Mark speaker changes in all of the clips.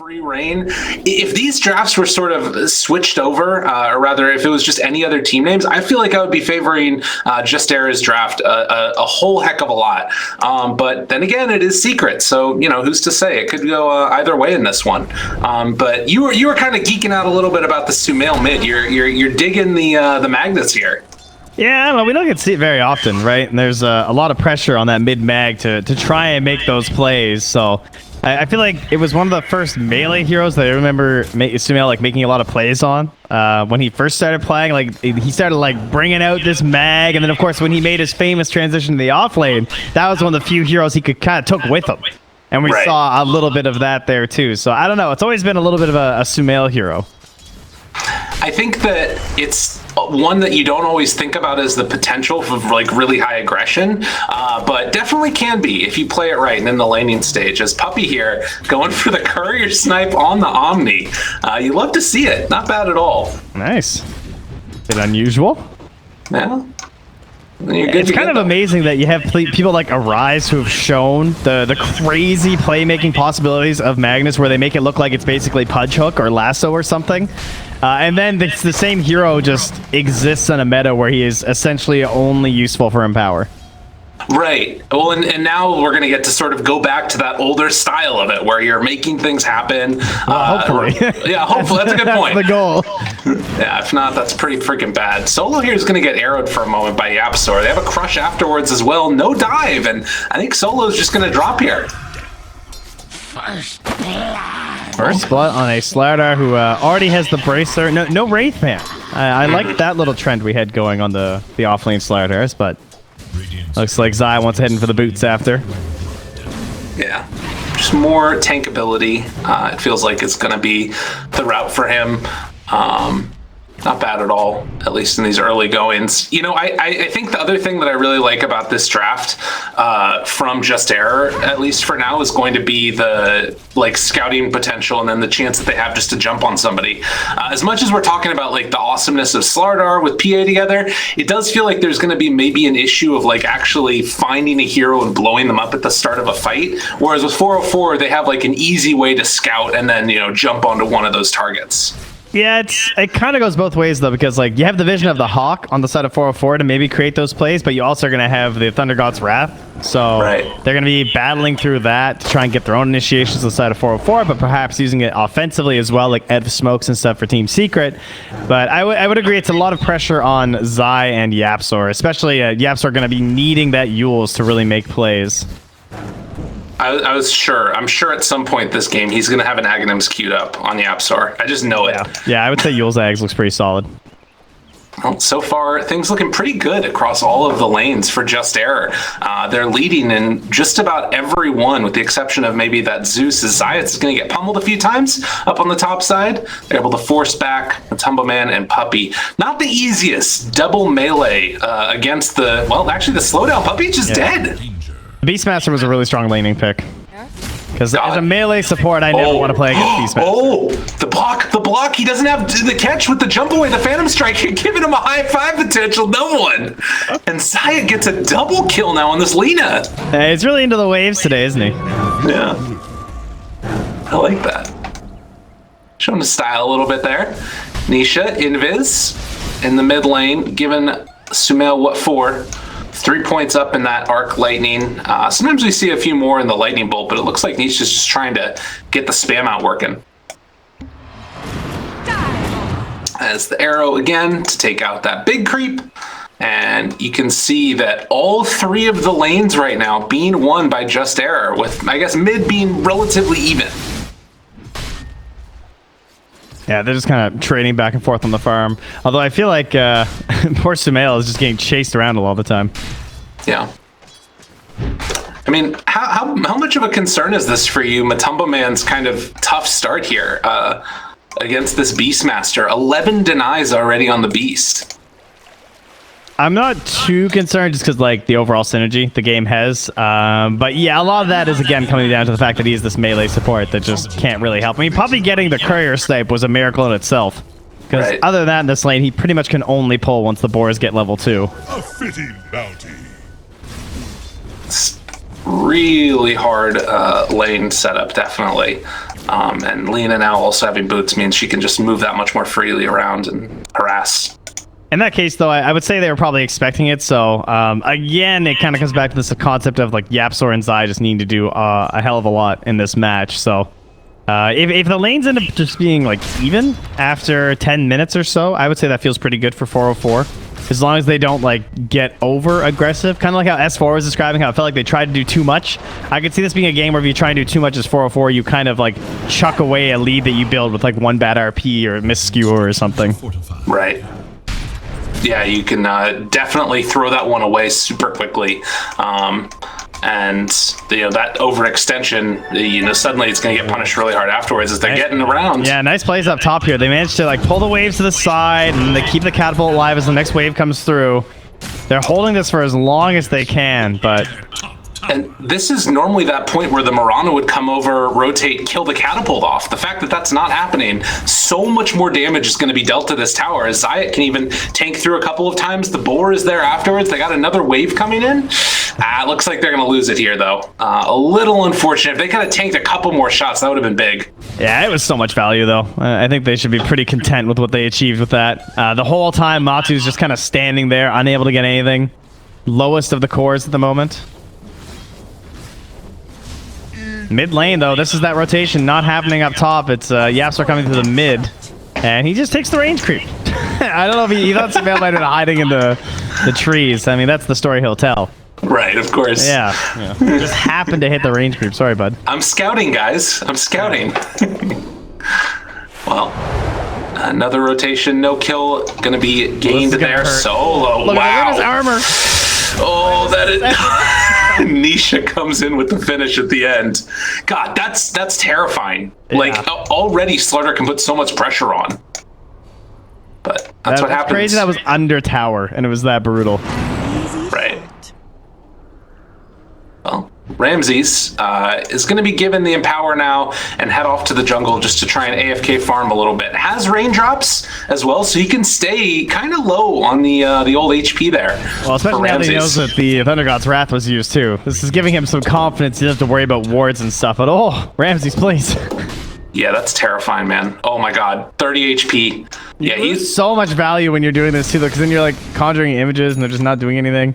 Speaker 1: free reign. If these drafts were sort of switched over, or rather if it was just any other team names, I feel like I would be favoring Just Era's draft a whole heck of a lot. But then again, it is secret, so who's to say? It could go either way in this one. But you were kind of geeking out a little bit about the Sumail mid. You're digging the Magnets here.
Speaker 2: Yeah, I don't know. We don't get to see it very often, right? And there's a lot of pressure on that mid-mag to try and make those plays. So I feel like it was one of the first melee heroes that I remember Sumail making a lot of plays on. When he first started playing, he started bringing out this mag, and then of course when he made his famous transition to the off lane, that was one of the few heroes he could kind of took with him. And we saw a little bit of that there too. So I don't know. It's always been a little bit of a Sumail hero.
Speaker 1: I think that it's one that you don't always think about as the potential for really high aggression, but definitely can be if you play it right and in the laning stage. As Puppy here going for the courier snipe on the Omni. You love to see it. Not bad at all.
Speaker 2: Nice. Bit unusual.
Speaker 1: Yeah.
Speaker 2: It's kind of amazing that you have people like Arise who have shown the crazy playmaking possibilities of Magnus, where they make it look like it's basically Pudge Hook or Lasso or something. And then the same hero just exists in a meta where he is essentially only useful for Empower.
Speaker 1: Right. Well, and now we're going to get to sort of go back to that older style of it where you're making things happen.
Speaker 2: Hopefully.
Speaker 1: Yeah, hopefully. That's a good point.
Speaker 2: That's the goal.
Speaker 1: Yeah, if not, that's pretty freaking bad. Solo here is going to get arrowed for a moment by Yapzor. They have a crush afterwards as well. No dive, and I think Solo is just going to drop here.
Speaker 2: First blood on a Slardar who already has the bracer. No Wraith Man. I like that little trend we had going on the offlane Slardars, but looks like Zai wants to head in for the boots after.
Speaker 1: Yeah, just more tank ability. It feels like it's going to be the route for him. Not bad at all, at least in these early goings. I think the other thing that I really like about this draft from Just Era, at least for now, is going to be the scouting potential and then the chance that they have just to jump on somebody. As much as we're talking about the awesomeness of Slardar with PA together, it does feel like there's going to be maybe an issue of actually finding a hero and blowing them up at the start of a fight. Whereas with 404, they have an easy way to scout and then jump onto one of those targets.
Speaker 2: Yeah, it kind of goes both ways, though, because you have the vision of the Hawk on the side of 404 to maybe create those plays, but you also are going to have the Thunder God's Wrath. So they're going to be battling through that to try and get their own initiations on the side of 404, but perhaps using it offensively as well, like Ed Smokes and stuff for Team Secret. But I would agree it's a lot of pressure on Zai and Yapzor, especially Yapzor going to be needing that Yules to really make plays.
Speaker 1: I'm sure at some point this game he's going to have an Aghanims queued up on Yapzor. I just know it.
Speaker 2: Yeah, I would say Yule's Ags looks pretty solid.
Speaker 1: Well, so far, things looking pretty good across all of the lanes for Just Era. They're leading in just about every one, with the exception of maybe that Zeus. Zayas is going to get pummeled a few times up on the top side. They're able to force back Matumbo Man and Puppy. Not the easiest double melee against the slowdown. Puppy just dead.
Speaker 2: Beastmaster was a really strong laning pick. Because as a melee support, I never want to play against Beastmaster.
Speaker 1: Oh, the block. He doesn't have the catch with the jump away. The Phantom Strike, you're giving him a high five potential. No one. And Zaya gets a double kill now on this Lina.
Speaker 2: He's really into the waves today, isn't he?
Speaker 1: Yeah. I like that. Showing the style a little bit there. Nisha, Invis in the mid lane, giving Sumail what for? 3 points up in that arc lightning. Sometimes we see a few more in the lightning bolt, but it looks like Nisha's just trying to get the spam out working. As the arrow again to take out that big creep. And you can see that all three of the lanes right now being won by Just Era, with, I guess, mid being relatively even.
Speaker 2: Yeah, they're just kind of trading back and forth on the farm. Although I feel like poor Sumail is just getting chased around all the time.
Speaker 1: Yeah. I mean, how much of a concern is this for you? Matumbo Man's kind of tough start here against this Beastmaster. 11 denies already on the Beast.
Speaker 2: I'm not too concerned just because, the overall synergy the game has. But yeah, a lot of that is, again, coming down to the fact that he's this melee support that just can't really help. I mean, probably getting the courier snipe was a miracle in itself. Because other than that in this lane, he pretty much can only pull once the boars get level 2.
Speaker 3: A fitting bounty.
Speaker 1: It's really hard lane setup, definitely. And Lena now also having boots means she can just move that much more freely around and harass.
Speaker 2: In that case, though, I would say they were probably expecting it. So, again, it kind of comes back to this concept of like Yapzor and Zai just needing to do a hell of a lot in this match. So, if the lanes end up just being like even after 10 minutes or so, I would say that feels pretty good for 404. As long as they don't like get over aggressive, kind of like how S4 was describing, how it felt like they tried to do too much. I could see this being a game where if you try and do too much as 404, you kind of like chuck away a lead that you build with like one bad RP or a misskewer or something.
Speaker 1: Right. Yeah, you can definitely throw that one away super quickly. And that overextension, suddenly it's going to get punished really hard afterwards as they're getting around.
Speaker 2: Yeah, nice plays up top here. They managed to like pull the waves to the side, and they keep the catapult alive as the next wave comes through. They're holding this for as long as they can, but...
Speaker 1: And this is normally that point where the Mirana would come over, rotate, kill the catapult off. The fact that that's not happening, so much more damage is going to be dealt to this tower. As Zayat can even tank through a couple of times. The boar is there afterwards. They got another wave coming in. It looks like they're going to lose it here, though. A little unfortunate. If they kind of tanked a couple more shots, that would have been big.
Speaker 2: Yeah, it was so much value, though. I think they should be pretty content with what they achieved with that. The whole time, Matsu's just kind of standing there, unable to get anything. Lowest of the cores at the moment. Mid lane, though, this is that rotation not happening up top. It's Yapzor coming to the mid, and he just takes the range creep. I don't know if he thought Sumail might have been hiding in the trees. I mean, that's the story he'll tell.
Speaker 1: Right, of course.
Speaker 2: Yeah. Just happened to hit the range creep. Sorry, bud.
Speaker 1: I'm scouting, guys. I'm scouting. Well, another rotation, no kill, going to be gained there. Solo.
Speaker 2: Look at his armor.
Speaker 1: Oh, that is... Nisha comes in with the finish at the end. God, that's terrifying. Yeah. Like, already Slaughter can put so much pressure on. But that's what happens.
Speaker 2: Crazy that was under tower, and it was that brutal.
Speaker 1: Right. Well, Ramses is going to be given the Empower now and head off to the jungle just to try and AFK farm a little bit. Has raindrops as well, so he can stay kind of low on the old HP there.
Speaker 2: Well, especially now that he knows that the Thunder God's Wrath was used too. This is giving him some confidence. He doesn't have to worry about wards and stuff. But oh, Ramses, please.
Speaker 1: Yeah, that's terrifying, man. Oh my God, 30 HP. Yeah, he's
Speaker 2: so much value when you're doing this too, though, because then you're like conjuring images and they're just not doing anything.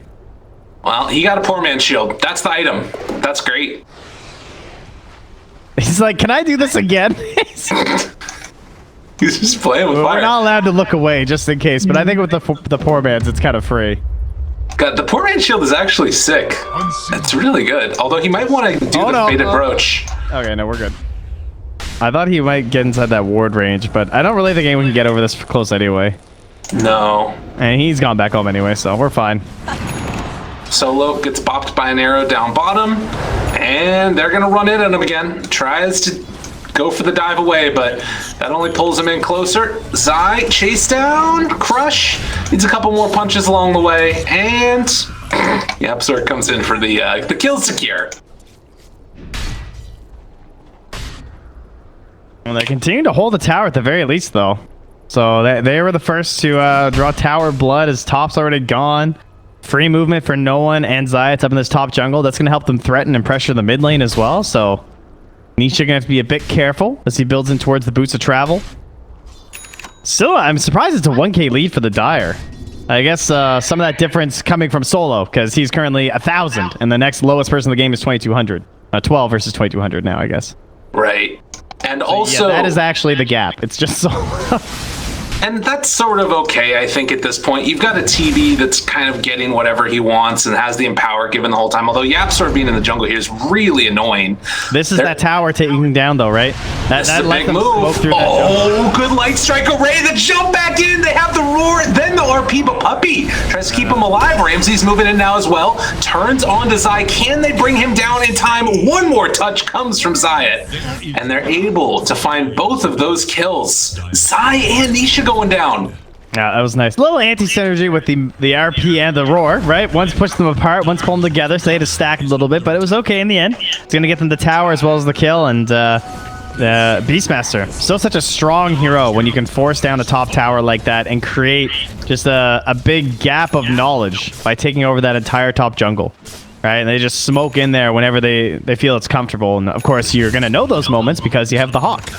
Speaker 1: Well, he got a poor man's shield. That's the item. That's great.
Speaker 2: He's like, can I do this again?
Speaker 1: He's just playing with fire.
Speaker 2: We're not allowed to look away just in case, but I think with the poor man's, it's kind of free.
Speaker 1: God, the poor man's shield is actually sick. It's really good. Although he might want to do the faded brooch.
Speaker 2: Okay, no, we're good. I thought he might get inside that ward range, but I don't really think anyone can get over this close anyway.
Speaker 1: No.
Speaker 2: And he's gone back home anyway, so we're fine.
Speaker 1: Solo gets bopped by an arrow down bottom, and they're gonna run in on him again. Tries to go for the dive away, but that only pulls him in closer. Zai, chase down, crush. Needs a couple more punches along the way, and Yapzor comes in for the kill secure.
Speaker 2: Well, they continue to hold the tower at the very least, though. So they were the first to draw tower blood as top's already gone. Free movement for no one and Zayat's up in this top jungle. That's going to help them threaten and pressure the mid lane as well. So Nisha going to have to be a bit careful as he builds in towards the boots of travel. Still, I'm surprised it's a 1k lead for the Dire. I guess some of that difference coming from Solo, because he's currently 1,000, and the next lowest person in the game is 2,200. 12 versus 2,200 now, I guess.
Speaker 1: Right. And
Speaker 2: so,
Speaker 1: also...
Speaker 2: yeah, that is actually the gap. It's just Solo.
Speaker 1: And that's sort of okay, I think, at this point. You've got a TV that's kind of getting whatever he wants and has the Empower given the whole time. Although Yapzor being in the jungle here is really annoying.
Speaker 2: This is that tower taking down, though, right?
Speaker 1: That's a big move. Oh, good light strike array. The jump back in. They have the roar. Then the RP, but Puppy tries to keep him alive. Ramsey's moving in now as well. Turns on to Zai. Can they bring him down in time? One more touch comes from Zayat. And they're able to find both of those kills. Zai and Nisha going down.
Speaker 2: Yeah, that was nice. A little anti-synergy with the RP and the roar, right? One's pushed them apart, one's pulled them together, so they had to stack a little bit, but it was okay in the end. It's going to get them the tower as well as the kill, and Beastmaster. Still such a strong hero when you can force down a top tower like that and create just a big gap of knowledge by taking over that entire top jungle. right? And they just smoke in there whenever they feel it's comfortable. And of course, you're going to know those moments because you have the Hawk.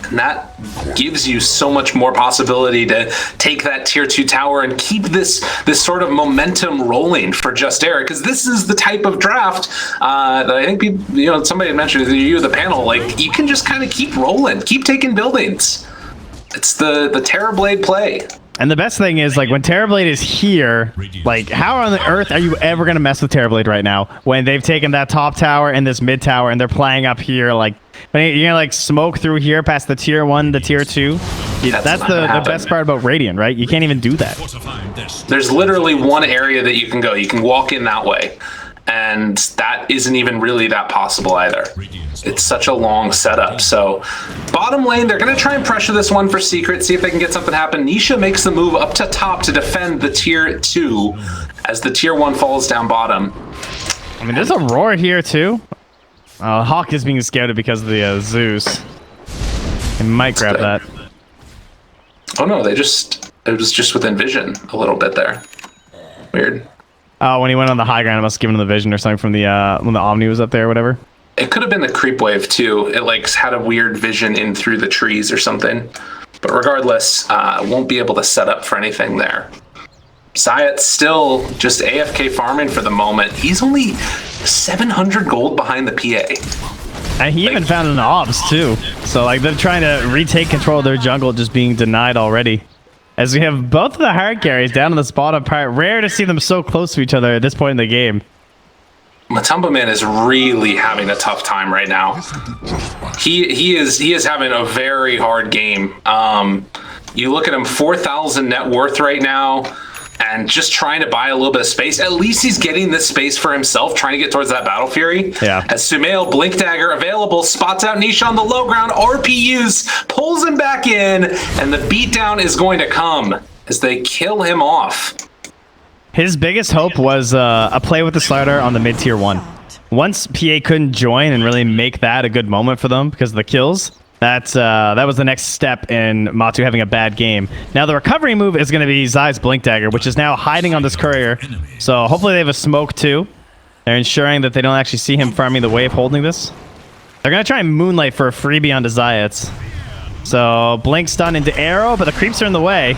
Speaker 1: And that gives you so much more possibility to take that tier 2 tower and keep this sort of momentum rolling for Just Air, because this is the type of draft that I think people, somebody had mentioned, either you or the panel, like, you can just kind of keep rolling, keep taking buildings. It's the Terrorblade play.
Speaker 2: And the best thing is, like, when Terrorblade is here, like, how on the earth are you ever going to mess with Terrorblade right now when they've taken that top tower and this mid tower and they're playing up here? Like, you're going to, like, smoke through here past the tier 1 to tier 2. That's the best part about Radiant, right? You can't even do that.
Speaker 1: There's literally one area that you can go. You can walk in that way. And that isn't even really that possible either. It's such a long setup. So bottom lane, they're going to try and pressure this one for secret, see if they can get something happen. Nisha makes the move up to top to defend the tier 2 as the tier 1 falls down bottom.
Speaker 2: I mean, there's a roar here too. Hawk is being scouted because of the Zeus. They might grab that.
Speaker 1: Oh no, it was just within vision a little bit there. Weird.
Speaker 2: Oh, when he went on the high ground, I must have given him the vision or something from the when the Omni was up there or whatever.
Speaker 1: It could have been the creep wave too. It like had a weird vision in through the trees or something. But regardless, won't be able to set up for anything there. Zayat's still just AFK farming for the moment. He's only 700 gold behind the PA.
Speaker 2: And he even found an obs too. So like they're trying to retake control of their jungle, just being denied already. As we have both of the hard carries down in this bottom part. Rare to see them so close to each other at this point in the game.
Speaker 1: Matumba Man is really having a tough time right now. He is having a very hard game. You look at him, 4,000 net worth right now, and just trying to buy a little bit of space. At least he's getting this space for himself, trying to get towards that Battle Fury.
Speaker 2: Yeah.
Speaker 1: As Sumail, Blink Dagger available, spots out Nisha on the low ground, RPUs, pulls him back in, and the beatdown is going to come as they kill him off.
Speaker 2: His biggest hope was a play with the slider on the mid tier 1. Once PA couldn't join and really make that a good moment for them because of the kills, that was the next step in Matu having a bad game. Now the recovery move is going to be Zai's Blink Dagger, which is now hiding on this courier. So hopefully they have a smoke too. They're ensuring that they don't actually see him farming the wave holding this. They're going to try and Moonlight for a freebie onto Zayat's. So Blink stun into Arrow, but the creeps are in the way.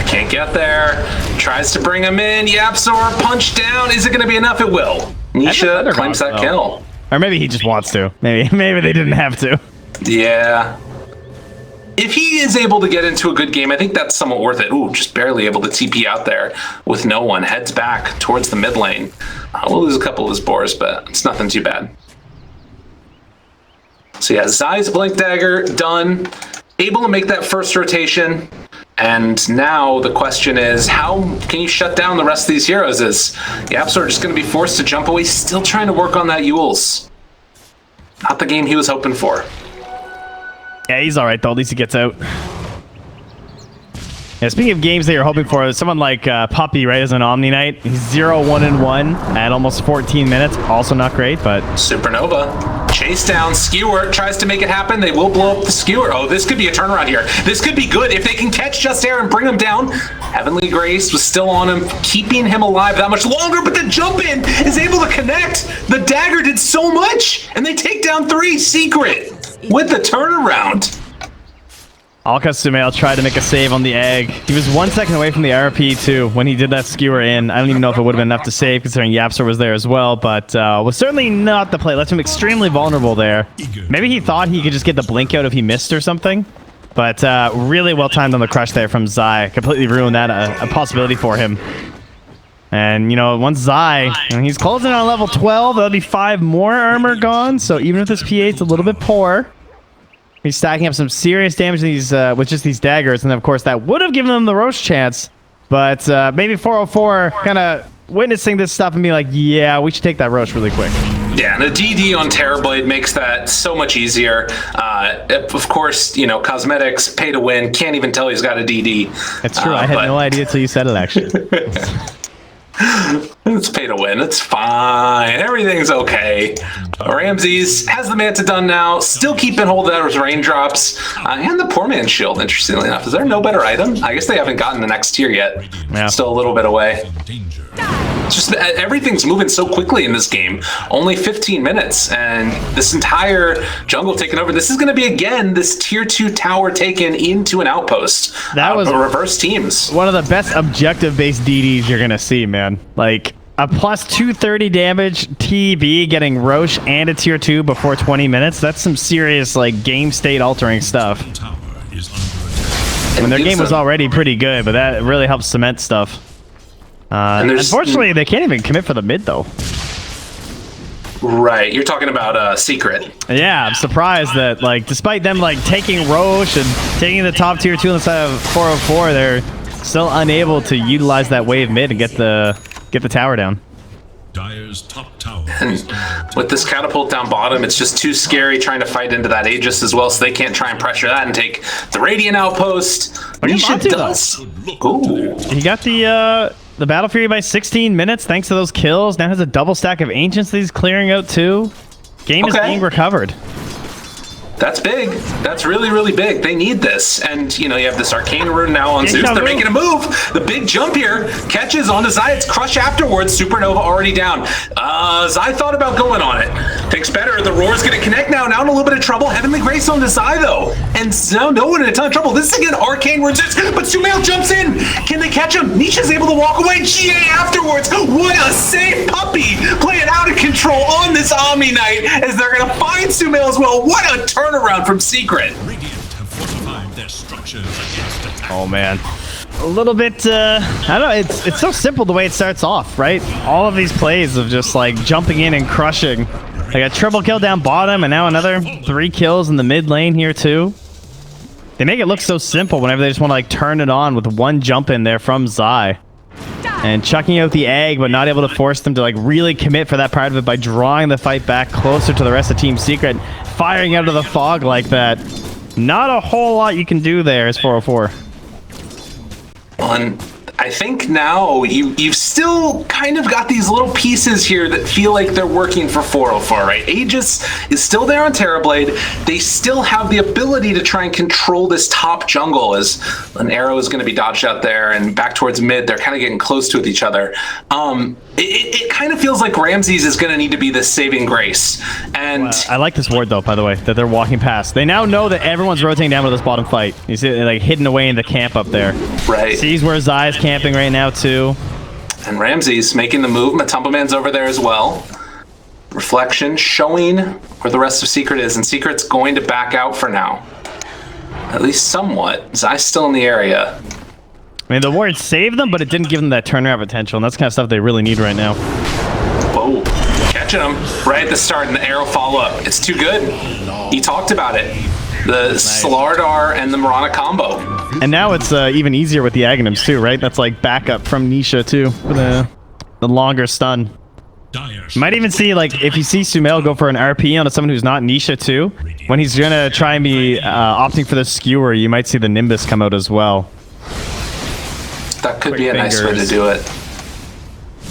Speaker 1: Can't get there. Tries to bring him in. Yapzor punch down. Is it going to be enough? It will. Nisha claims that kill.
Speaker 2: Or maybe he just wants to. Maybe they didn't have to.
Speaker 1: Yeah. If he is able to get into a good game, I think that's somewhat worth it. Ooh, just barely able to TP out there with no one. Heads back towards the mid lane. We'll lose a couple of his boars, but it's nothing too bad. So yeah, Zai's Blink Dagger done. Able to make that first rotation. And now the question is, how can you shut down the rest of these heroes? Is Yapzor just going to be forced to jump away? Still trying to work on that Yules. Not the game he was hoping for.
Speaker 2: Yeah, he's all right, though. At least he gets out. Yeah, speaking of games that you're hoping for, someone like Puppy, right, as an Omni Knight. He's 0-1-1 at almost 14 minutes. Also not great, but...
Speaker 1: Supernova. Chase down. Skewer tries to make it happen. They will blow up the Skewer. Oh, this could be a turnaround here. This could be good if they can catch Just Air and bring him down. Heavenly Grace was still on him, keeping him alive that much longer, but the jump in is able to connect. The dagger did so much, and they take down 3 Secret with the turnaround.
Speaker 2: Alka Sumail tried to make a save on the egg. He was 1 second away from the RP too when he did that skewer in. I don't even know if it would have been enough to save considering Yapzor was there as well, but was certainly not the play. Left him extremely vulnerable there. Maybe he thought he could just get the blink out if he missed or something, but really well timed on the crush there from Zai. Completely ruined that a possibility for him. And, once Zai, he's closing on level 12, that'll be 5 more armor gone, so even if this PA's a little bit poor, he's stacking up some serious damage with just these daggers, and of course that would have given them the Roche chance, but maybe 404 kind of witnessing this stuff and being like, yeah, we should take that Roche really quick.
Speaker 1: Yeah, and the DD on Terrorblade makes that so much easier. Of course, cosmetics, pay to win, can't even tell he's got a DD.
Speaker 2: That's true, I had no idea until you said it, actually.
Speaker 1: It's pay to win. It's fine. Everything's okay. Ramses has the Manta done now. Still keeping hold of those raindrops. And the Poor Man's Shield, interestingly enough. Is there no better item? I guess they haven't gotten the next tier yet.
Speaker 2: Yeah.
Speaker 1: Still a little bit away. It's just everything's moving so quickly in this game. Only 15 minutes, and this entire jungle taken over. This is going to be, again, this tier 2 tower taken into an outpost.
Speaker 2: That was
Speaker 1: reverse teams.
Speaker 2: One of the best objective-based DDs you're going to see, man. Like, a plus 230 damage TB getting Roche and a tier 2 before 20 minutes. That's some serious, like, game state altering stuff. When their game was already pretty good, but that really helps cement stuff. Unfortunately, they can't even commit for the mid, though.
Speaker 1: Right, you're talking about Secret.
Speaker 2: Yeah, I'm surprised that, like, despite them, like, taking Roche and taking the top tier 2 inside of 404, they're still unable to utilize that wave mid and get the tower down.
Speaker 3: Dire's top tower.
Speaker 1: And with this catapult down bottom, it's just too scary trying to fight into that Aegis as well, so they can't try and pressure that and take the Radiant outpost. Nisha does. Ooh.
Speaker 2: He got the Battle Fury by 16 minutes thanks to those kills. Now has a double stack of Ancients that he's clearing out too. Game is being recovered.
Speaker 1: That's big. That's really, really big. They need this. And, you know, you have this Arcane Rune now on Zeus. They're making a move. The big jump here catches onto Zai. It's Crush afterwards. Supernova already down. Zai thought about going on it. Thinks better. The Roar's going to connect now. Now in a little bit of trouble. Heavenly Grace on to Zai, though. And now no one in a ton of trouble. This is again Arcane Resist. But Sumail jumps in. Can they catch him? Nisha's able to walk away. GA afterwards. What a safe puppy. Playing out of control on this Omni Knight as they're going to find Sumail as well. What a turnaround from Secret.
Speaker 2: Oh man, a little bit I don't know, it's so simple the way it starts off, right? All of these plays of just like jumping in and crushing. Like a triple kill down bottom and now another 3 kills in the mid lane here too. They make it look so simple whenever they just want to like turn it on with one jump in there from Zai. And chucking out the egg, but not able to force them to like really commit for that part of it by drawing the fight back closer to the rest of Team Secret. Firing out of the fog like that. Not a whole lot you can do there as 404.
Speaker 1: And I think now you've still kind of got these little pieces here that feel like they're working for 404, right? Aegis is still there on Terrorblade. They still have the ability to try and control this top jungle as an arrow is going to be dodged out there and back towards mid. They're kind of getting close to each other. It kind of feels like Ramses is going to need to be this saving grace. And
Speaker 2: I like this ward, though, by the way, that they're walking past. They now know that everyone's rotating down to this bottom fight. You see it like hidden away in the camp up there.
Speaker 1: Right.
Speaker 2: Sees where Zai is camping right now, too.
Speaker 1: And Ramses making the move. Matumba Man's over there as well. Reflection showing where the rest of Secret is. And Secret's going to back out for now. At least somewhat. Zai's still in the area.
Speaker 2: I mean, the ward saved them, but it didn't give them that turnaround potential, and that's kind of stuff they really need right now.
Speaker 1: Whoa. Catching him right at the start, and the arrow follow-up. It's too good. He talked about it. The Slardar and the Mirana combo.
Speaker 2: And now it's even easier with the Aghanims, too, right? That's like backup from Nisha, too, for the longer stun. You might even see, like, if you see Sumail go for an RP onto someone who's not Nisha, too, when he's going to try and be opting for the skewer, you might see the Nimbus come out as well.
Speaker 1: That could be a nice way to do it.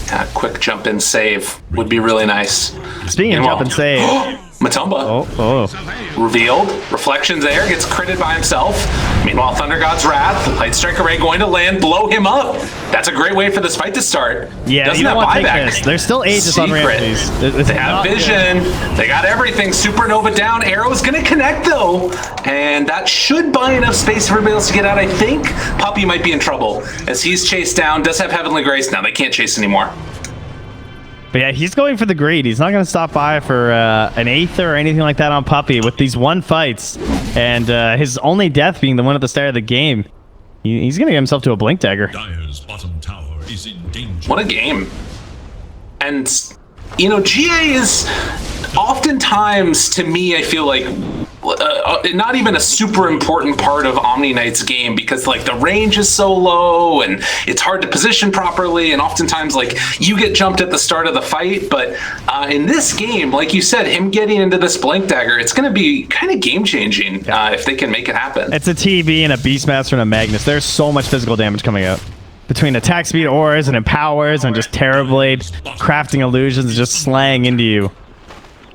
Speaker 1: Yeah, quick jump in save would be really nice.
Speaker 2: Speaking of jump and save.
Speaker 1: Matumba.
Speaker 2: Oh.
Speaker 1: Revealed. Reflections there. Gets critted by himself. Meanwhile, Thunder God's Wrath. Light Strike Array going to land. Blow him up. That's a great way for this fight to start.
Speaker 2: Yeah,
Speaker 1: doesn't
Speaker 2: you don't
Speaker 1: have
Speaker 2: want to
Speaker 1: buyback.
Speaker 2: take this. There's still Aegis on Ramses.
Speaker 1: They have vision. They got everything. Supernova down. Arrow's going to connect, though. And that should buy enough space for everybody else to get out, I think. Puppy might be in trouble as he's chased down. Does have Heavenly Grace now. They can't chase anymore.
Speaker 2: But yeah, he's going for the greed. He's not going to stop by for an Aether or anything like that on Puppy with these one fights. And his only death being the one at the start of the game. He's going to get himself to a Blink Dagger.
Speaker 3: Dire's bottom tower is in danger.
Speaker 1: What a game. And, you know, GA is oftentimes, to me, I feel like not even a super important part of Omni Knight's game because like the range is so low and it's hard to position properly, and oftentimes like you get jumped at the start of the fight. But in this game, like you said, him getting into this Blink Dagger, it's going to be kind of game changing if they can make it happen.
Speaker 2: It's a TB and a Beastmaster and a Magnus. There's so much physical damage coming out. Between attack speed auras and empowers and just Terrorblade, crafting illusions, just slaying into you.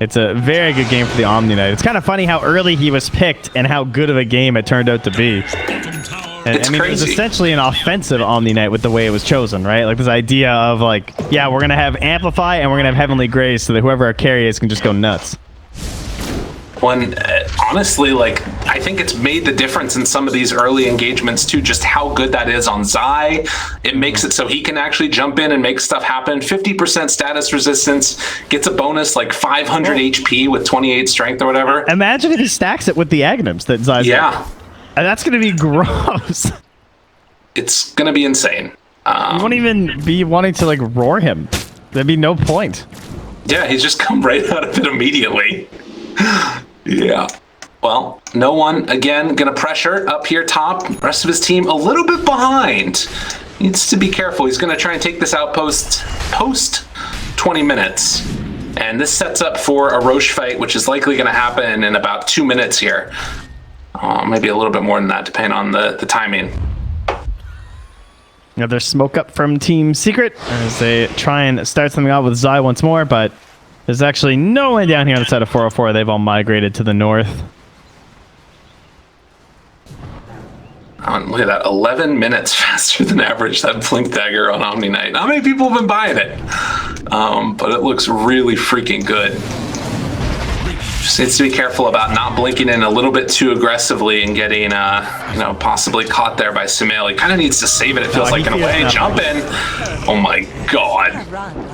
Speaker 2: It's a very good game for the Omni Knight. It's kind of funny how early he was picked and how good of a game it turned out to be.
Speaker 3: Bottom tower
Speaker 2: And,
Speaker 1: It's
Speaker 2: I mean, it was
Speaker 1: crazy.
Speaker 2: essentially an offensive Omni Knight with the way it was chosen, right? Like this idea of like, yeah, we're gonna have Amplify and we're gonna have Heavenly Grace so that whoever our carry is can just go nuts.
Speaker 1: When honestly, like, I think it's made the difference in some of these early engagements too, just how good that is on Zai. It makes it so he can actually jump in and make stuff happen. 50% status resistance, gets a bonus like 500 HP with 28 strength or whatever.
Speaker 2: Imagine if he stacks it with the Agnums that Zai's got.
Speaker 1: Yeah,
Speaker 2: And that's gonna be gross.
Speaker 1: it's gonna be insane.
Speaker 2: You won't even be wanting to like roar him. There'd be no point.
Speaker 1: Yeah, he's just come right out of it immediately. Yeah. Well, no one, again, going to pressure up here top. Rest of his team a little bit behind. Needs to be careful. He's going to try and take this outpost post 20 minutes. And this sets up for a Roche fight, which is likely going to happen in about 2 minutes here. Maybe a little bit more than that, depending on the timing.
Speaker 2: Another smoke up from Team Secret as they try and start something out with Zai once more, but there's actually no one down here on the side of 404. They've all migrated to the north.
Speaker 1: Look at that, 11 minutes faster than average, that Blink Dagger on Omni Knight. Not many people have been buying it, but it looks really freaking good. Just needs to be careful about not blinking in a little bit too aggressively and getting, possibly caught there by Sumail. He kind of needs to save it, it feels like, in a way. Jump in. Oh my god.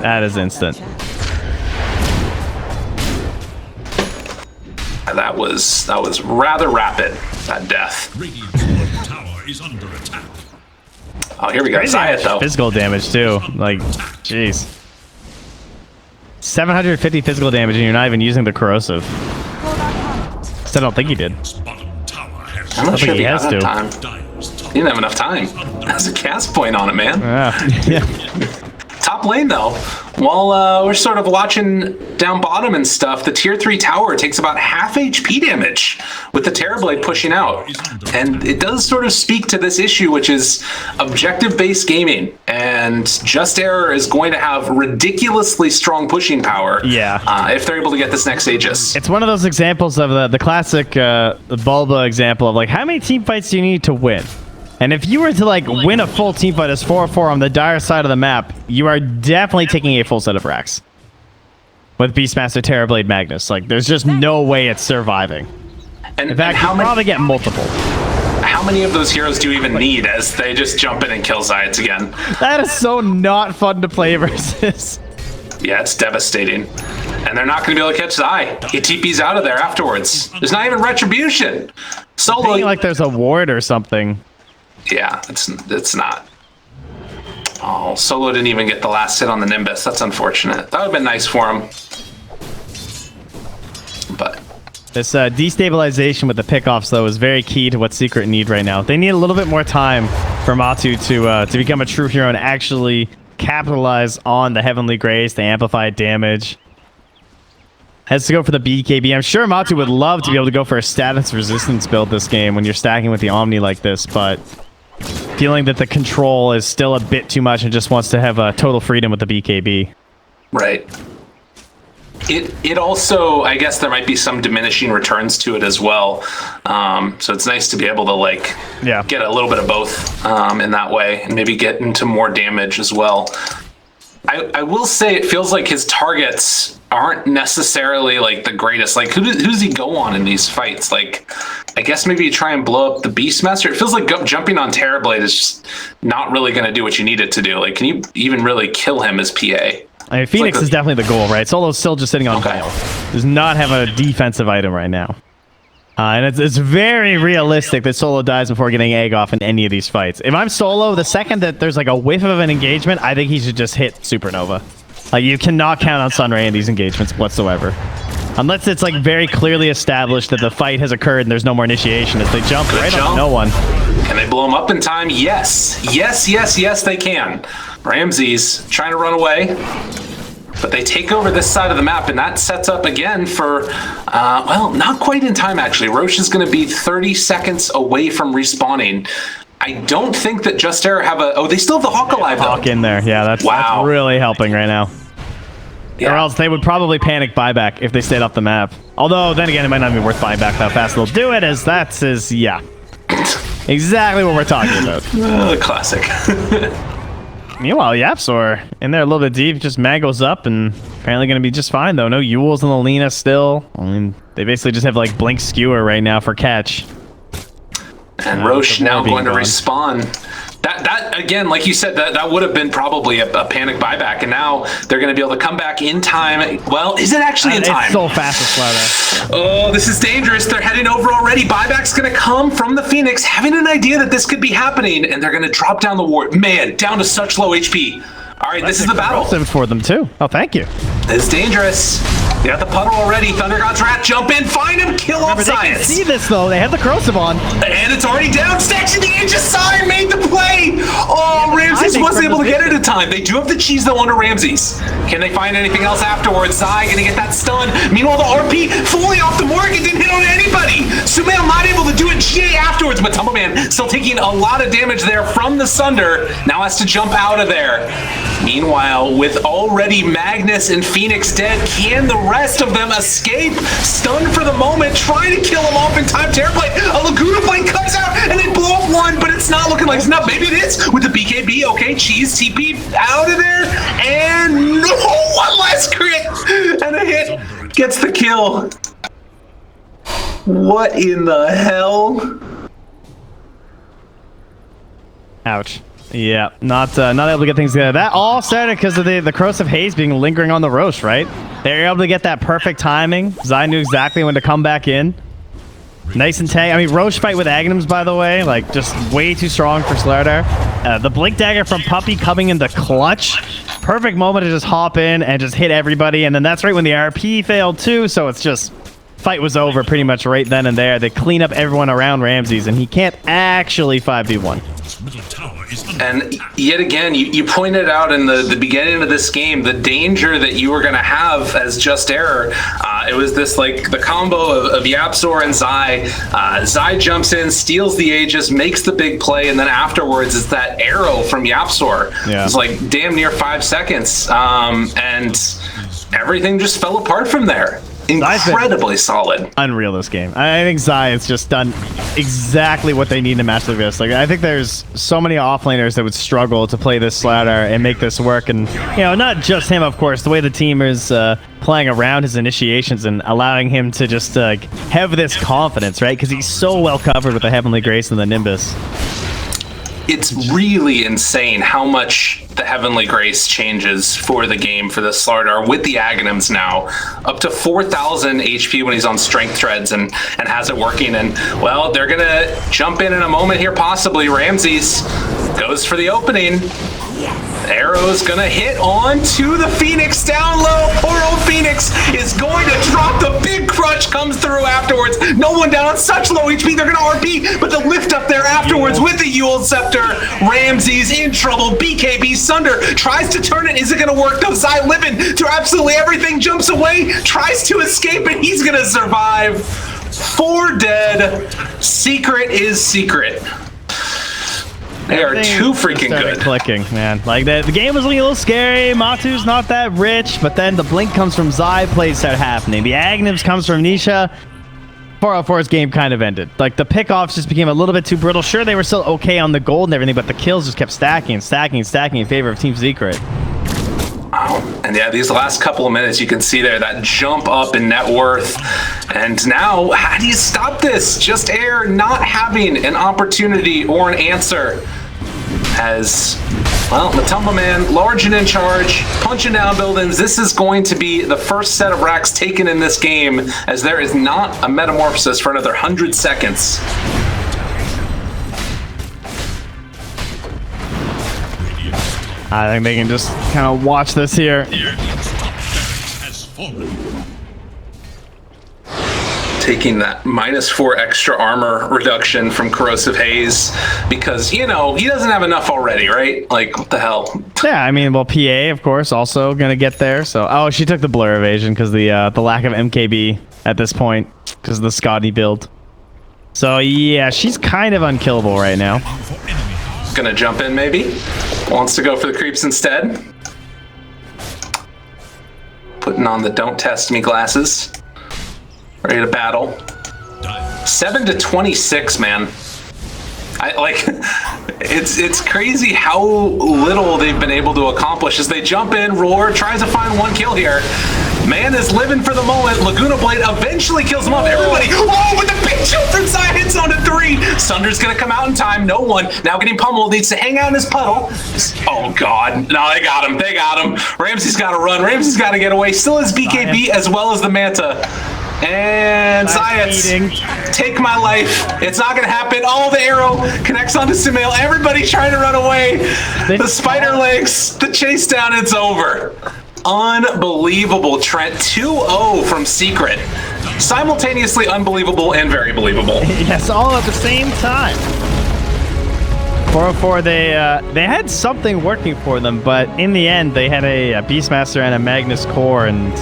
Speaker 2: That is instant.
Speaker 1: That was rather rapid, that death.
Speaker 3: Radiant's tower is under attack.
Speaker 1: Oh, here we go. Zayat, though.
Speaker 2: Physical damage too. Like, jeez. 750 physical damage and you're not even using the corrosive. Still don't think he did.
Speaker 3: Bottom tower has
Speaker 1: I'm not sure if he
Speaker 2: has
Speaker 1: had
Speaker 2: to.
Speaker 1: time.
Speaker 3: Dire's top
Speaker 1: He didn't have enough time. That's a cast point on it, man.
Speaker 2: Yeah.
Speaker 1: Top lane, though, while we're sort of watching down bottom and stuff, the tier 3 tower takes about half HP damage with the Terrorblade pushing out. And it does sort of speak to this issue, which is objective-based gaming. And Just Error is going to have ridiculously strong pushing power if they're able to get this next Aegis.
Speaker 2: It's one of those examples of the classic the Bulba example of like, how many team fights do you need to win? And if you were to like win a full team fight as 4-4 on the dire side of the map, you are definitely taking a full set of racks. With Beastmaster, Terrorblade, Magnus. Like, there's just no way it's surviving.
Speaker 1: And
Speaker 2: in fact, you probably get multiple.
Speaker 1: How many of those heroes do you even need as they just jump in and kill Zayats again?
Speaker 2: That is so not fun to play versus.
Speaker 1: Yeah, it's devastating. And they're not going to be able to catch Zai. He TP's out of there afterwards. There's not even retribution. Solo.
Speaker 2: Like there's a ward or something.
Speaker 1: Yeah, it's not. Oh, Solo didn't even get the last hit on the Nimbus. That's unfortunate. That would have been nice for him. But
Speaker 2: this destabilization with the pickoffs, though, is very key to what Secret need right now. They need a little bit more time for Matu to become a true hero and actually capitalize on the Heavenly Grace, the amplified damage. Has to go for the BKB. I'm sure Matu would love to be able to go for a status resistance build this game when you're stacking with the Omni like this, but feeling that the control is still a bit too much and just wants to have total freedom with the BKB.
Speaker 1: right. It also, I guess there might be some diminishing returns to it as well. So it's nice to be able to get a little bit of both in that way and maybe get into more damage as well. I will say it feels like his targets aren't necessarily like the greatest. Like who does he go on in these fights? Like I guess maybe you try and blow up the Beastmaster. It feels like jumping on Terrorblade is just not really going to do what you need it to do. Like can you even really kill him as PA?
Speaker 2: I mean, Phoenix is definitely the goal, right? Solo's still just sitting on goal. Does not have a defensive item right now. And it's very realistic that Solo dies before getting egg off in any of these fights. If I'm Solo, the second that there's like a whiff of an engagement, I think he should just hit Supernova. Like, you cannot count on Sunray in these engagements whatsoever. Unless it's like very clearly established that the fight has occurred and there's no more initiation as they jump on no one.
Speaker 1: Can they blow him up in time? Yes. Yes, they can. Ramses trying to run away. But they take over this side of the map, and that sets up again for, well, not quite in time, actually. Roche is going to be 30 seconds away from respawning. I don't think that Just Error have a... Oh, they still have the Hawk alive, though.
Speaker 2: Hawk in there. Yeah, that's really helping right now. Yeah. Or else they would probably panic buyback if they stayed off the map. Although, then again, it might not be worth buying back how fast they'll do it, as that's... yeah. Exactly what we're talking about.
Speaker 1: Classic.
Speaker 2: Meanwhile, Yapzor in there a little bit deep, just Mago's up and apparently going to be just fine, though. No Yules in the Lena still. I mean, they basically just have, like, Blink Skewer right now for catch.
Speaker 1: And Roche now going to respawn. That again, like you said, that would have been probably a panic buyback, and now they're going to be able to come back in time. Well, is it actually in time?
Speaker 2: It's so fast with Slaughter.
Speaker 1: Oh, this is dangerous. They're heading over already. Buyback's going to come from the Phoenix, having an idea that this could be happening, and they're going to drop down the ward. Man, down to such low HP. All right, this is the battle.
Speaker 2: For them too. Oh, thank you.
Speaker 1: It's dangerous. They got the puddle already. Thunder God's Rat, jump in, find him, kill all
Speaker 2: They can
Speaker 1: Science.
Speaker 2: see this though. They have the corrosive on.
Speaker 1: And it's already down. Stacks in the edge of Sire made the play. Oh, Ramses wasn't able to get it in time. They do have the cheese though onto Ramses. Can they find anything else afterwards? Zai gonna get that stun. Meanwhile, the RP fully off the mark. It didn't hit on anybody. Sumail not able to do it. GA afterwards, but Tumbleman still taking a lot of damage there from the Sunder. Now has to jump out of there. Meanwhile, with already Magnus and Phoenix dead, can the rest of them escape? Stunned for the moment, trying to kill him off in time. Terrorblade, a Laguna Blade comes out and they blow up one, but it's not looking like it's enough. Maybe it is with the BKB. Okay, Cheese TP out of there, and no, one last crit and a hit gets the kill. What in the hell?
Speaker 2: Ouch. Yeah, not able to get things together. That all started because of the corrosive haze being lingering on the Roche, right? They were able to get that perfect timing. Zai knew exactly when to come back in. Nice and tank. I mean, Roche fight with Aghanims, by the way, like just way too strong for Slardar. The Blink Dagger from Puppey coming in the clutch. Perfect moment to just hop in and just hit everybody. And then that's right when the RP failed too. So it's just fight was over pretty much right then and there. They clean up everyone around Ramses, and he can't actually 5v1.
Speaker 1: And yet again, you pointed out in the beginning of this game the danger that you were going to have as Just Error. It was this like the combo of Yapzor and Zai. Zai jumps in, steals the Aegis, makes the big play, and then afterwards it's that arrow from Yapzor.
Speaker 2: Yeah.
Speaker 1: It's like damn near 5 seconds, and everything just fell apart from there. Incredibly solid.
Speaker 2: Unreal this game. I think Zai has just done exactly what they need to match like this. Like I think there's so many offlaners that would struggle to play this Slardar and make this work. And you know, not just him, of course. The way the team is playing around his initiations and allowing him to just have this confidence, right? Because he's so well covered with the Heavenly Grace and the Nimbus.
Speaker 1: It's really insane how much the Heavenly Grace changes for the game for the Slardar with the Aghanims now. Up to 4,000 HP when he's on Strength Treads and has it working. And, well, they're going to jump in a moment here, possibly. Ramses goes for the opening. Arrow's gonna hit on to the Phoenix down low. Poor old Phoenix is going to drop. The big crutch comes through afterwards. No one down on such low HP. They're gonna RP, but the lift up there afterwards with the Yule Scepter. Ramses in trouble. BKB Sunder tries to turn it. Is it gonna work? No, Zai living through absolutely everything. Jumps away, tries to escape, and he's gonna survive. 4 dead. Secret is secret. They are too freaking good.
Speaker 2: Clicking, man. Like the game was looking a little scary. Matu's not that rich, but then the blink comes from Zai. Plays start happening. The Aghanims comes from Nisha. 404's game kind of ended. Like the pickoffs just became a little bit too brittle. Sure, they were still okay on the gold and everything, but the kills just kept stacking and stacking and stacking in favor of Team Secret.
Speaker 1: Wow. And yeah, these last couple of minutes, you can see there that jump up in net worth. And now, how do you stop this? Just Air not having an opportunity or an answer. As, well, the Tumbleman, large and in charge, punching down buildings. This is going to be the first set of racks taken in this game, as there is not a metamorphosis for another 100 seconds.
Speaker 2: I think they can just kind of watch this here.
Speaker 1: Taking that -4 extra armor reduction from Corrosive Haze because, you know, he doesn't have enough already, right? Like, what the hell?
Speaker 2: Yeah, I mean, well, PA, of course, also going to get there. So, oh, she took the blur evasion because the lack of MKB at this point because of the Scotty build. So, yeah, she's kind of unkillable right now.
Speaker 1: Gonna jump in, maybe? Wants to go for the creeps instead. Putting on the don't test me glasses. Ready to battle. 7 to 26, man. I like it's crazy how little they've been able to accomplish as they jump in. Roar tries to find one kill here. Man is living for the moment. Laguna Blade eventually kills him off. Everybody, oh, with the big shield from side hits onto 3. Sunder's gonna come out in time. No one now getting pummeled, needs to hang out in his puddle. Oh God, no, they got him. They got him. Ramsey's got to run. Ramsey's got to get away. Still has BKB as well as the Manta. And Science, take my life. It's not going to happen. Oh, the arrow connects onto Sumail. Everybody's trying to run away. The spider legs, the chase down, it's over. Unbelievable, Trent. 2-0 from Secret. Simultaneously unbelievable and very believable.
Speaker 2: Yes, all at the same time. 404, they had something working for them, but in the end, they had a Beastmaster and a Magnus Core, and